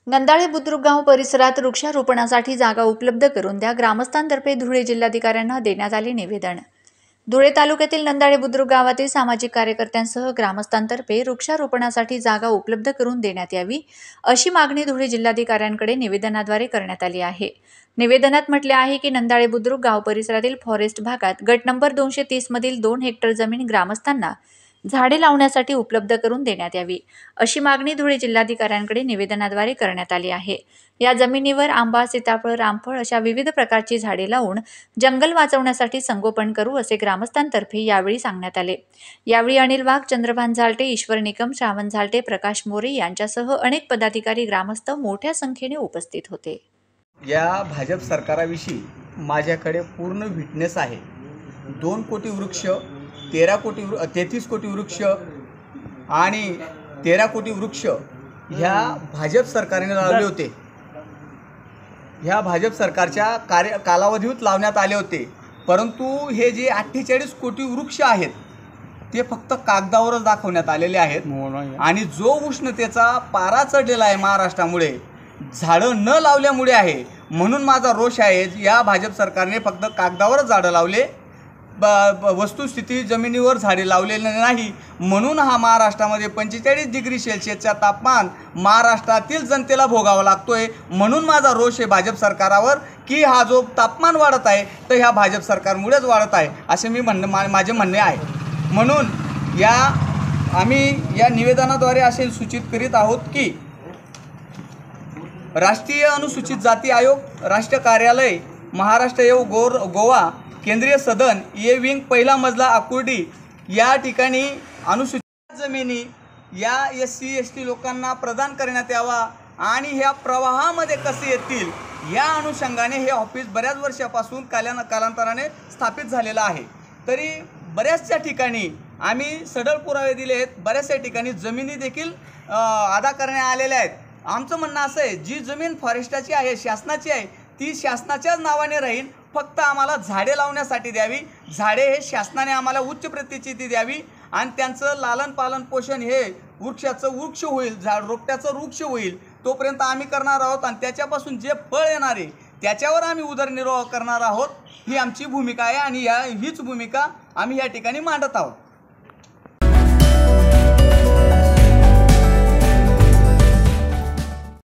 नंदाळे बुद्रुक गाव परिसरात वृक्षारोपणासाठी जागा उपलब्ध करून द्या, ग्रामस्थांतर्फे धुळे जिल्हाधिकाऱ्यांना देण्यात आले निवेदन। धुळे तालुक्यातील नंदाळे बुद्रुक गावातील सामाजिक कार्यकर्त्यांसह ग्रामस्थांतर्फे वृक्षारोपणासाठी जागा उपलब्ध करून देण्यात यावी, अशी मागणी धुळे जिल्हाधिकाऱ्यांकडे निवेदनाद्वारे करण्यात आली आहे। निवेदनात म्हटले आहे की नंदाळे बुद्रुक गाव परिसरातील फॉरेस्ट भागात गट नंबर 230 मधील 2 हेक्टर जमीन ग्रामस्थांना झाडे लावण्यासाठी उपलब्ध करून देण्यात यावी, अशी मागणी धुळे जिल्हाधिकाऱ्यांकडे निवेदनाद्वारे करण्यात आली आहे। या जमिनीवर आंबा, सीताफळ, रामफळ अशा विविध प्रकारची झाडे लावून जंगल वाचवण्यासाठी संगोपन करू, असे ग्रामस्थांतर्फे यावेळी सांगण्यात आले। यावेळी अनिल वाघ, चंद्रभान झालटे, ईश्वर निकम, श्रावण झालटे, प्रकाश मोरे यांच्यासह अनेक पदाधिकारी, ग्रामस्थ मोठ्या संख्येने उपस्थित होते। या भाजप सरकाराविषयी माझ्याकडे पूर्ण विटनेस आहे। 2 कोटी वृक्ष, 33 कोटी वृक्ष आणि 13 कोटी वृक्ष ह्या भाजप सरकारने लावले होते। ह्या भाजप सरकारच्या कालावधीत लावण्यात आले होते, परंतु हे जे 48 कोटी वृक्ष आहेत ते फक्त कागदावरच दाखवण्यात आलेले आहेत आणि जो उष्णतेचा पारा चढलेला आहे महाराष्ट्रामुळे, झाडं न लावल्यामुळे आहे। म्हणून माझा रोष आहे, या भाजप सरकारने फक्त कागदावरच झाडं लावले, वस्तुस्थिती जमिनीवर झाडे लावलेले नाही। म्हणून हा महाराष्ट्रामध्ये 45 डिग्री सेल्सिअसचा तापमान महाराष्ट्रातील जनतेला भोगावा लागतोय। म्हणून माझा रोष आहे भाजप सरकारावर की हा जो तापमान वाढत आहे तर ह्या भाजप सरकारमुळेच वाढत आहे, असे माझे म्हणणे आहे। म्हणून आम्ही या निवेदनाद्वारे असे सूचित करीत आहोत की राष्ट्रीय अनुसूचित जाती आयोग, राष्ट्र कार्यालय, महाराष्ट्र एवं गोवा, केंद्रीय सदन, ये विंग, पहिला मजला, आकुर्डी या ठिकाणी अनुसूचित जमिनी या SC ST लोकांना प्रदान करण्यात यावा आणि ह्या प्रवाहामध्ये कसे येतील या अनुषंगाने हे ऑफिस बऱ्याच वर्षापासून कालांतराने स्थापित झालेलं आहे। तरी बऱ्याचशा ठिकाणी आम्ही सडळ पुरावे दिले आहेत, बऱ्याचशा ठिकाणी जमिनी देखील अदा करण्यात आलेल्या आहेत। आमचं म्हणणं असं आहे, जी जमीन फॉरेस्टाची आहे, शासनाची आहे, ती शासनाच्याच नावाने राहील, फक्त आम्हाला झाडे लावण्यासाठी द्यावी। झाडे हे शासनाने आम्हाला उच्च प्रतीची ती द्यावी आणि त्यांचं लालन पालन पोषण हे वृक्ष होईल, रोपट्याचं वृक्ष होईल तोपर्यंत आम्ही करणार आहोत आणि त्याच्यापासून जे फळ येणार आहे त्याच्यावर आम्ही उदरनिर्वाह करणार आहोत। ही आमची भूमिका आहे आणि हीच भूमिका आम्ही या ठिकाणी मांडत आहोत।